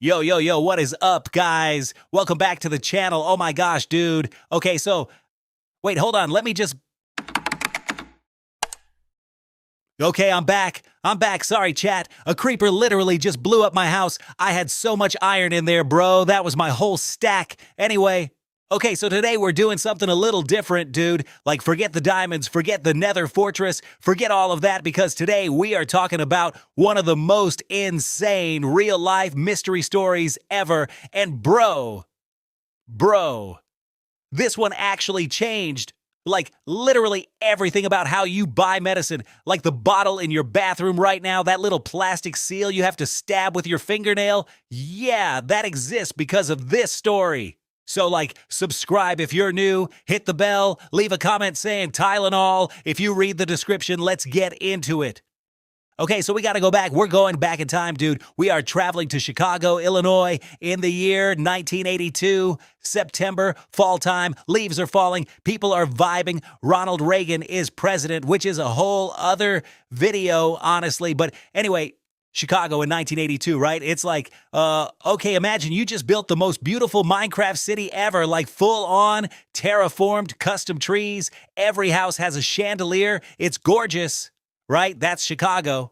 Yo, yo, yo, what is up, guys? Welcome back to the channel. Oh my gosh, dude. Okay, so, wait, hold on. Let me just... Okay, I'm back. Sorry, chat. A creeper literally just blew up my house. I had so much iron in there, bro. That was my whole stack. Anyway... Okay, so today we're doing something a little different, dude. Like, forget the diamonds, forget the nether fortress, forget all of that, because today we are talking about one of the most insane real-life mystery stories ever. And bro, this one actually changed, like, literally everything about how you buy medicine. Like the bottle in your bathroom right now, that little plastic seal you have to stab with your fingernail. Yeah, that exists because of this story. So, like, subscribe if you're new, hit the bell, leave a comment saying Tylenol. If you read the description, let's get into it. Okay, so we got to go back. We're going back in time, dude. We are traveling to Chicago, Illinois in the year 1982, September, fall time. Leaves are falling. People are vibing. Ronald Reagan is president, which is a whole other video, honestly. But anyway, Chicago in 1982, right? It's like, okay, imagine you just built the most beautiful Minecraft city ever, like full-on, terraformed, custom trees. Every house has a chandelier. It's gorgeous, right? That's Chicago.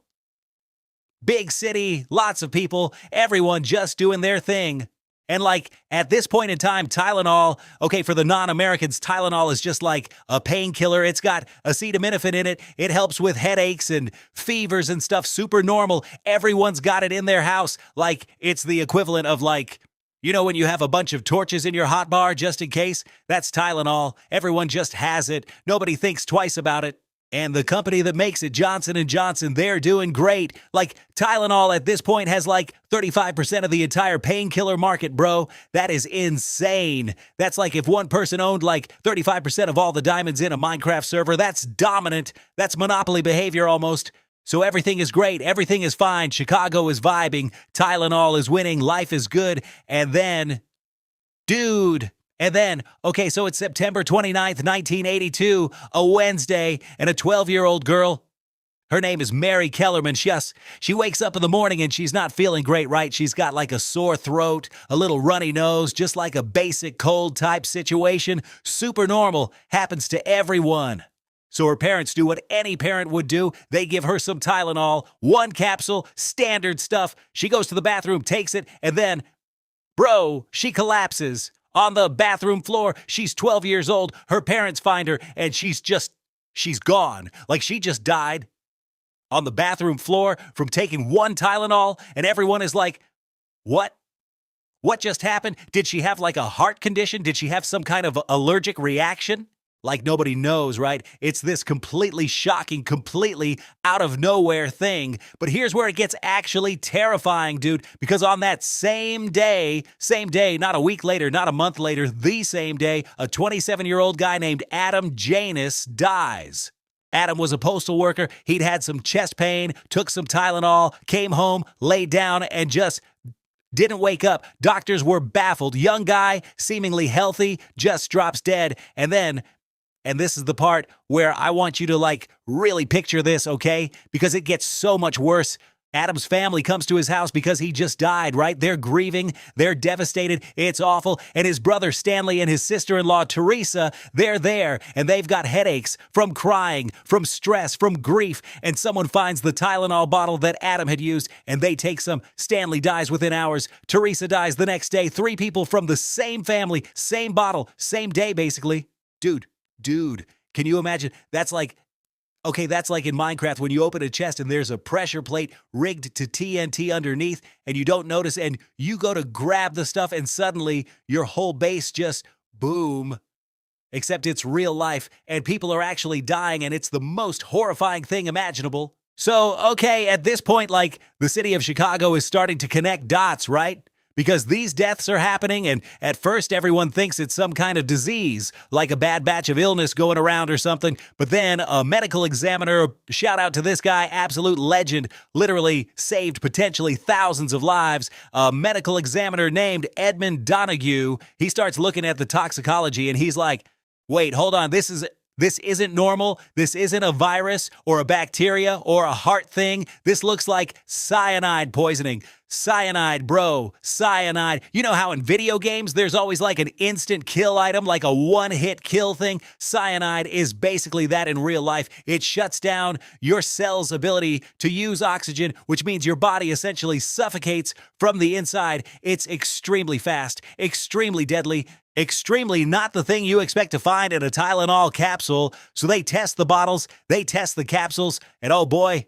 Big city, lots of people, everyone just doing their thing. And like, at this point in time, Tylenol, okay, for the non-Americans, Tylenol is just like a painkiller. It's got acetaminophen in it. It helps with headaches and fevers and stuff. Super normal. Everyone's got it in their house. Like, it's the equivalent of like, you know, when you have a bunch of torches in your hot bar just in case? That's Tylenol. Everyone just has it. Nobody thinks twice about it. And the company that makes it, Johnson & Johnson, they're doing great. Like, Tylenol at this point has like 35% of the entire painkiller market, bro. That is insane. That's like if one person owned like 35% of all the diamonds in a Minecraft server. That's dominant. That's monopoly behavior almost. So everything is great. Everything is fine. Chicago is vibing. Tylenol is winning. Life is good. And then, dude... And then, okay, so it's September 29th, 1982, a Wednesday, and a 12-year-old girl, her name is Mary Kellerman. Yes, she wakes up in the morning and she's not feeling great, right? She's got like a sore throat, a little runny nose, just like a basic cold type situation. Super normal, happens to everyone. So her parents do what any parent would do. They give her some Tylenol, one capsule, standard stuff. She goes to the bathroom, takes it, and then, bro, she collapses. On the bathroom floor. She's 12 years old. Her parents find her, and she's gone. Like, she just died on the bathroom floor from taking one Tylenol, and everyone is like, what? What just happened? Did she have, like, a heart condition? Did she have some kind of allergic reaction? Like, nobody knows, right? It's this completely shocking, completely out of nowhere thing. But here's where it gets actually terrifying, dude, because on that same day, not a week later, not a month later, the same day, a 27-year-old guy named Adam Janus dies. Adam was a postal worker. He'd had some chest pain, took some Tylenol, came home, laid down, and just didn't wake up. Doctors were baffled. Young guy, seemingly healthy, just drops dead. And this is the part where I want you to, like, really picture this, okay? Because it gets so much worse. Adam's family comes to his house because he just died, right? They're grieving. They're devastated. It's awful. And his brother Stanley and his sister-in-law Teresa, they're there. And they've got headaches from crying, from stress, from grief. And someone finds the Tylenol bottle that Adam had used, and they take some. Stanley dies within hours. Teresa dies the next day. 3 people from the same family, same bottle, same day, basically. Dude, can you imagine? That's like in Minecraft when you open a chest and there's a pressure plate rigged to TNT underneath and you don't notice and you go to grab the stuff and suddenly your whole base just boom. Except it's real life and people are actually dying and it's the most horrifying thing imaginable. So, okay, at this point, like, the city of Chicago is starting to connect dots, right? Because these deaths are happening, and at first everyone thinks it's some kind of disease, like a bad batch of illness going around or something. But then a medical examiner, shout out to this guy, absolute legend, literally saved potentially thousands of lives. A medical examiner named Edmund Donahue, he starts looking at the toxicology and he's like, wait, hold on, this isn't normal. This isn't a virus or a bacteria or a heart thing. This looks like cyanide poisoning. Cyanide, bro. Cyanide. You know how in video games there's always like an instant kill item, like a one-hit kill thing? Cyanide is basically that in real life. It shuts down your cell's ability to use oxygen, which means your body essentially suffocates from the inside. It's extremely fast, extremely deadly, extremely not the thing you expect to find in a Tylenol capsule. So they test the bottles, they test the capsules, and oh boy,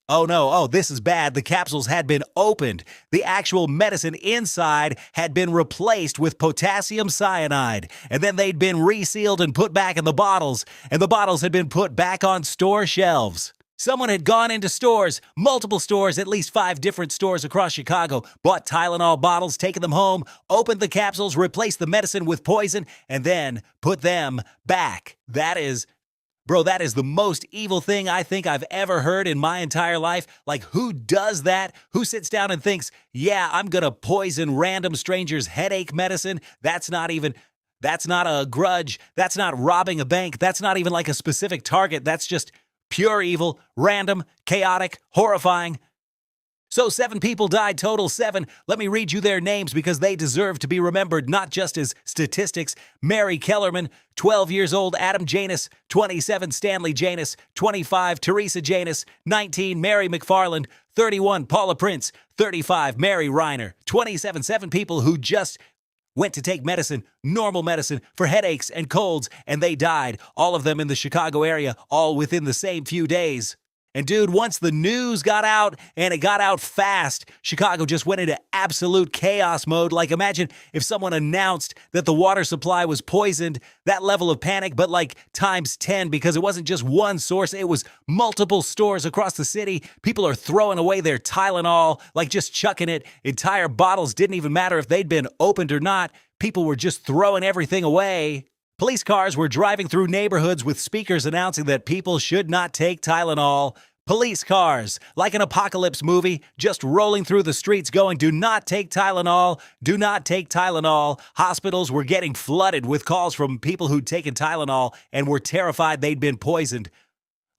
oh no, oh, this is bad. The capsules had been opened. The actual medicine inside had been replaced with potassium cyanide. And then they'd been resealed and put back in the bottles. And the bottles had been put back on store shelves. Someone had gone into stores, multiple stores, at least 5 different stores across Chicago, bought Tylenol bottles, taken them home, opened the capsules, replaced the medicine with poison, and then put them back. Bro, that is the most evil thing I think I've ever heard in my entire life. Like, who does that? Who sits down and thinks, yeah, I'm gonna poison random strangers' headache medicine? That's not a grudge. That's not robbing a bank. That's not even like a specific target. That's just pure evil, random, chaotic, horrifying. So 7 people died total, 7. Let me read you their names because they deserve to be remembered, not just as statistics. Mary Kellerman, 12 years old. Adam Janus, 27. Stanley Janus, 25. Teresa Janus, 19. Mary McFarland, 31. Paula Prince, 35. Mary Reiner, 27. 7 people who just went to take medicine, normal medicine, for headaches and colds, and they died. All of them in the Chicago area, all within the same few days. And dude, once the news got out, and it got out fast, Chicago just went into absolute chaos mode. Like, imagine if someone announced that the water supply was poisoned, that level of panic, but like times 10, because it wasn't just one source, it was multiple stores across the city. People are throwing away their Tylenol, like just chucking it. Entire bottles didn't even matter if they'd been opened or not. People were just throwing everything away. Police cars were driving through neighborhoods with speakers announcing that people should not take Tylenol. Police cars, like an apocalypse movie, just rolling through the streets going, do not take Tylenol, do not take Tylenol. Hospitals were getting flooded with calls from people who'd taken Tylenol and were terrified they'd been poisoned.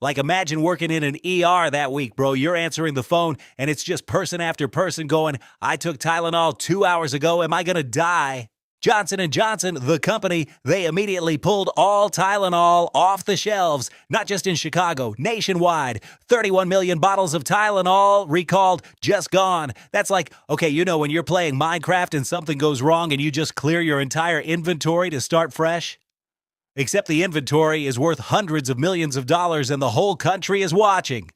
Like, imagine working in an ER that week, bro. You're answering the phone and it's just person after person going, I took Tylenol 2 hours ago, am I gonna die? Johnson & Johnson, the company, they immediately pulled all Tylenol off the shelves, not just in Chicago, nationwide. 31 million bottles of Tylenol recalled, just gone. That's like, okay, you know when you're playing Minecraft and something goes wrong and you just clear your entire inventory to start fresh? Except the inventory is worth hundreds of millions of dollars and the whole country is watching.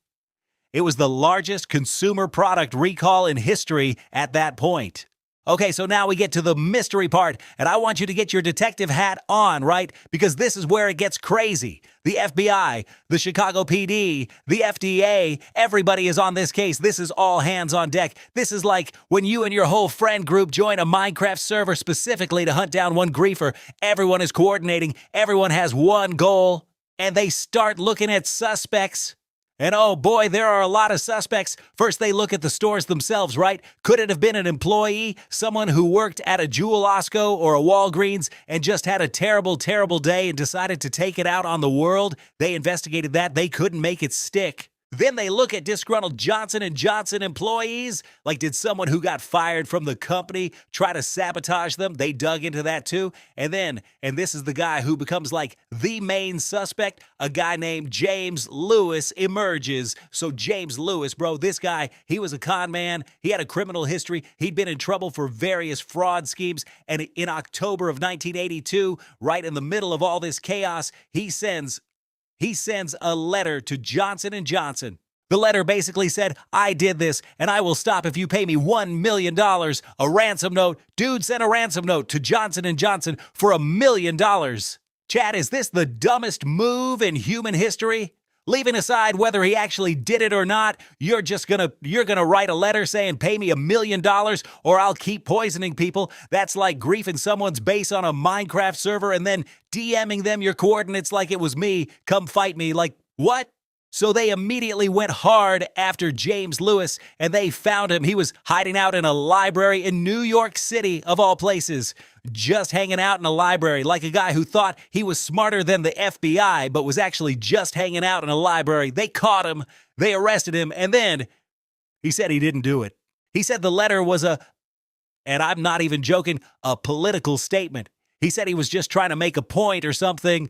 It was the largest consumer product recall in history at that point. Okay, so now we get to the mystery part, and I want you to get your detective hat on, right? Because this is where it gets crazy. The FBI, the Chicago PD, the FDA, everybody is on this case. This is all hands on deck. This is like when you and your whole friend group join a Minecraft server specifically to hunt down one griefer. Everyone is coordinating, everyone has one goal, and they start looking at suspects. And oh boy, there are a lot of suspects. First, they look at the stores themselves, right? Could it have been an employee, someone who worked at a Jewel Osco or a Walgreens and just had a terrible, terrible day and decided to take it out on the world? They investigated that. They couldn't make it stick. Then they look at disgruntled Johnson & Johnson employees. Like, did someone who got fired from the company try to sabotage them? They dug into that too. And this is the guy who becomes like the main suspect, a guy named James Lewis emerges. So James Lewis, bro, this guy, he was a con man. He had a criminal history. He'd been in trouble for various fraud schemes. And in October of 1982, right in the middle of all this chaos, he sends a letter to Johnson & Johnson. The letter basically said, I did this, and I will stop if you pay me $1 million. A ransom note. Dude sent a ransom note to Johnson & Johnson for $1 million. Chad, is this the dumbest move in human history? Leaving aside whether he actually did it or not, you're gonna write a letter saying, pay me $1 million or I'll keep poisoning people. That's like griefing someone's base on a Minecraft server and then DMing them your coordinates like it was me. Come fight me. Like, what? So they immediately went hard after James Lewis, and they found him. He was hiding out in a library in New York City, of all places. Just hanging out in a library, like a guy who thought he was smarter than the FBI, but was actually just hanging out in a library. They caught him, they arrested him, and then he said he didn't do it. He said the letter was and I'm not even joking, a political statement. He said he was just trying to make a point or something.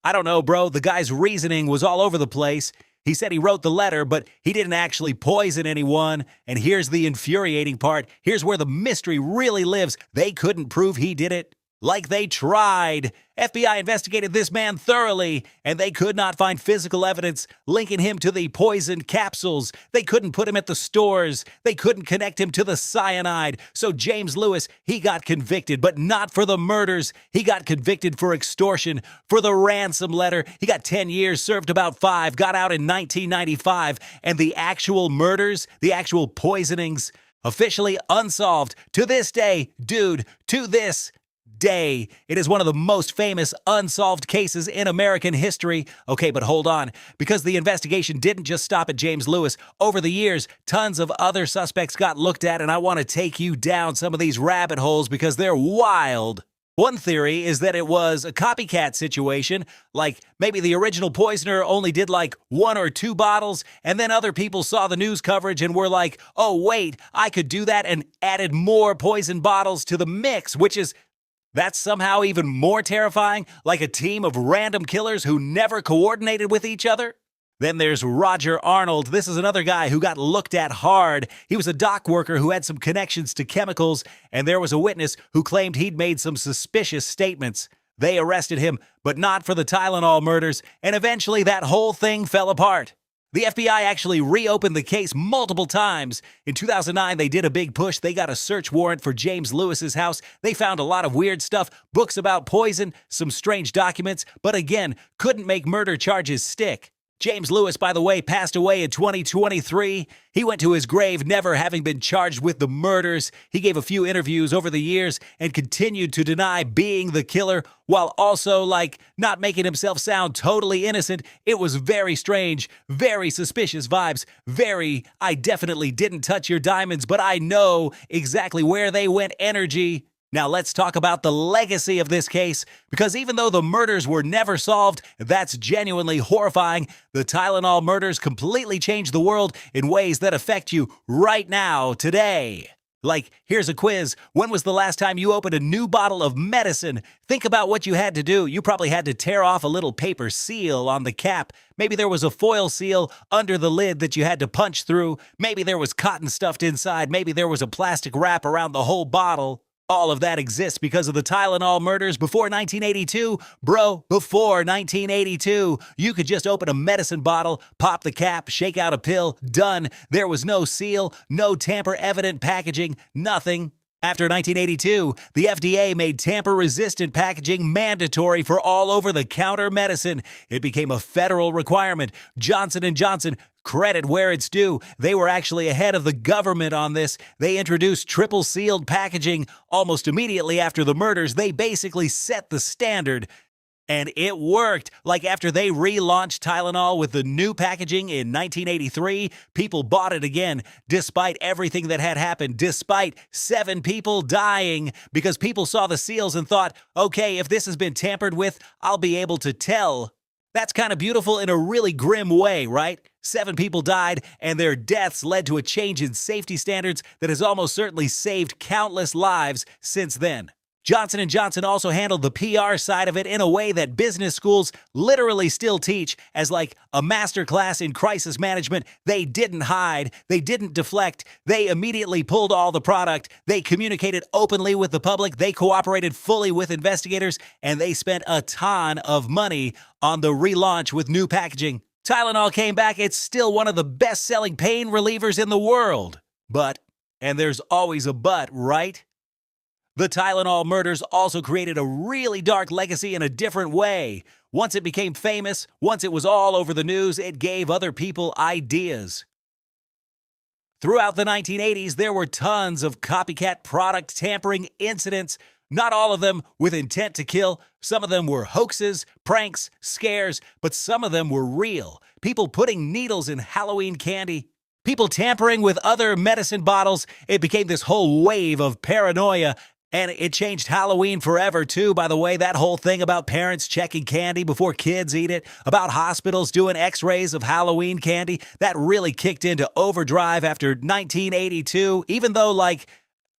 I don't know, bro. The guy's reasoning was all over the place. He said he wrote the letter, but he didn't actually poison anyone. And here's the infuriating part. Here's where the mystery really lives. They couldn't prove he did it. Like they tried. FBI investigated this man thoroughly, and they could not find physical evidence linking him to the poisoned capsules. They couldn't put him at the stores. They couldn't connect him to the cyanide. So James Lewis, he got convicted, but not for the murders. He got convicted for extortion, for the ransom letter. He got 10 years, served about 5, got out in 1995, and the actual murders, the actual poisonings, officially unsolved. To this day, dude, to this day. It is one of the most famous unsolved cases in American history. Okay, but hold on, because the investigation didn't just stop at James Lewis. Over the years, tons of other suspects got looked at, and I want to take you down some of these rabbit holes because they're wild. One theory is that it was a copycat situation, like maybe the original poisoner only did like 1 or 2 bottles, and then other people saw the news coverage and were like, oh wait, I could do that, and added more poison bottles to the mix, that's somehow even more terrifying, like a team of random killers who never coordinated with each other. Then there's Roger Arnold. This is another guy who got looked at hard. He was a dock worker who had some connections to chemicals, and there was a witness who claimed he'd made some suspicious statements. They arrested him, but not for the Tylenol murders, and eventually that whole thing fell apart. The FBI actually reopened the case multiple times. In 2009, they did a big push. They got a search warrant for James Lewis's house. They found a lot of weird stuff, books about poison, some strange documents, but again, couldn't make murder charges stick. James Lewis, by the way, passed away in 2023. He went to his grave never having been charged with the murders. He gave a few interviews over the years and continued to deny being the killer while also, not making himself sound totally innocent. It was very strange, very suspicious vibes, I definitely didn't touch your diamonds, but I know exactly where they went energy. Now let's talk about the legacy of this case, because even though the murders were never solved, that's genuinely horrifying. The Tylenol murders completely changed the world in ways that affect you right now, today. Here's a quiz. When was the last time you opened a new bottle of medicine? Think about what you had to do. You probably had to tear off a little paper seal on the cap. Maybe there was a foil seal under the lid that you had to punch through. Maybe there was cotton stuffed inside. Maybe there was a plastic wrap around the whole bottle. All of that exists because of the Tylenol murders before 1982. Bro, before 1982, you could just open a medicine bottle, pop the cap, shake out a pill, done. There was no seal, no tamper-evident packaging, nothing. After 1982, the FDA made tamper-resistant packaging mandatory for all over-the-counter medicine. It became a federal requirement. Johnson & Johnson, credit where it's due, they were actually ahead of the government on this. They introduced triple-sealed packaging almost immediately after the murders. They basically set the standard. And it worked. After they relaunched Tylenol with the new packaging in 1983, people bought it again, despite everything that had happened, despite 7 people dying, because people saw the seals and thought, okay, if this has been tampered with, I'll be able to tell. That's kind of beautiful in a really grim way, right? 7 people died, and their deaths led to a change in safety standards that has almost certainly saved countless lives since then. Johnson & Johnson also handled the PR side of it in a way that business schools literally still teach as a masterclass in crisis management. They didn't hide. They didn't deflect. They immediately pulled all the product. They communicated openly with the public. They cooperated fully with investigators, and they spent a ton of money on the relaunch with new packaging. Tylenol came back. It's still one of the best-selling pain relievers in the world. But, and there's always a but, right? The Tylenol murders also created a really dark legacy in a different way. Once it became famous, once it was all over the news, it gave other people ideas. Throughout the 1980s, there were tons of copycat product tampering incidents, not all of them with intent to kill. Some of them were hoaxes, pranks, scares, but some of them were real. People putting needles in Halloween candy, people tampering with other medicine bottles. It became this whole wave of paranoia. And it changed Halloween forever, too, by the way. That whole thing about parents checking candy before kids eat it, about hospitals doing x-rays of Halloween candy, that really kicked into overdrive after 1982, even though, like,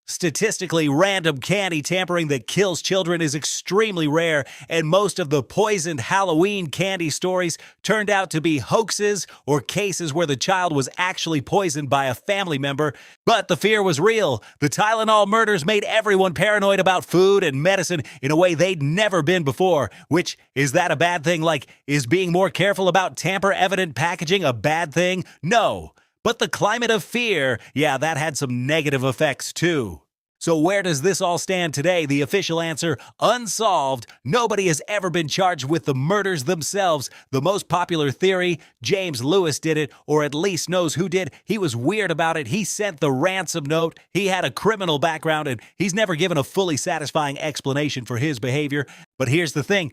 statistically, random candy tampering that kills children is extremely rare, and most of the poisoned Halloween candy stories turned out to be hoaxes or cases where the child was actually poisoned by a family member. But the fear was real. The Tylenol murders made everyone paranoid about food and medicine in a way they'd never been before. Which, is that a bad thing? Like, is being more careful about tamper-evident packaging a bad thing? No. But the climate of fear, yeah, that had some negative effects too. So where does this all stand today? The official answer, unsolved. Nobody has ever been charged with the murders themselves. The most popular theory, James Lewis did it, or at least knows who did. He was weird about it. He sent the ransom note. He had a criminal background, and he's never given a fully satisfying explanation for his behavior. But here's the thing,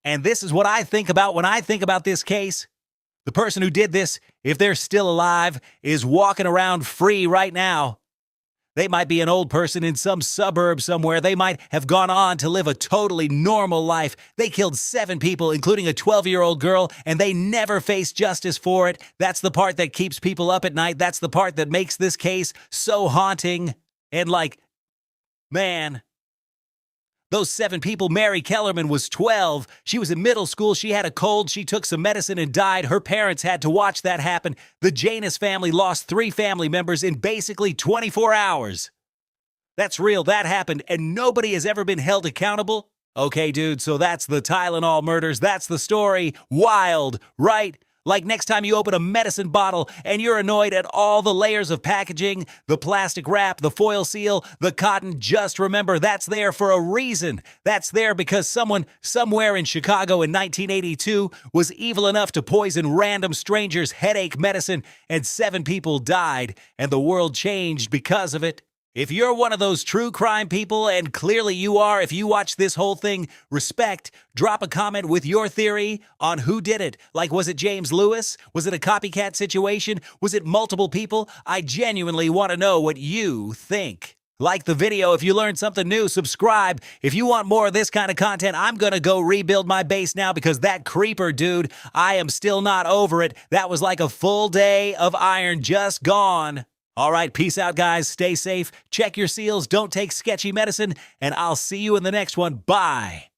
and this is what I think about when I think about this case. The person who did this, if they're still alive, is walking around free right now. They might be an old person in some suburb somewhere. They might have gone on to live a totally normal life. They killed 7 people, including a 12-year-old girl, and they never faced justice for it. That's the part that keeps people up at night. That's the part that makes this case so haunting. And like, man, those 7 people, Mary Kellerman was 12. She was in middle school. She had a cold. She took some medicine and died. Her parents had to watch that happen. The Janus family lost 3 family members in basically 24 hours. That's real. That happened, and nobody has ever been held accountable. Okay, dude, so that's the Tylenol murders. That's the story. Wild, right? Like next time you open a medicine bottle and you're annoyed at all the layers of packaging, the plastic wrap, the foil seal, the cotton, just remember that's there for a reason. That's there because someone somewhere in Chicago in 1982 was evil enough to poison random strangers' headache medicine, and 7 people died, and the world changed because of it. If you're one of those true crime people, and clearly you are, if you watch this whole thing, respect, drop a comment with your theory on who did it. Like, was it James Lewis? Was it a copycat situation? Was it multiple people? I genuinely want to know what you think. Like the video if you learned something new, subscribe. If you want more of this kind of content, I'm gonna go rebuild my base now because that creeper, dude, I am still not over it. That was like a full day of iron just gone. All right, peace out, guys. Stay safe. Check your seals. Don't take sketchy medicine. And I'll see you in the next one. Bye.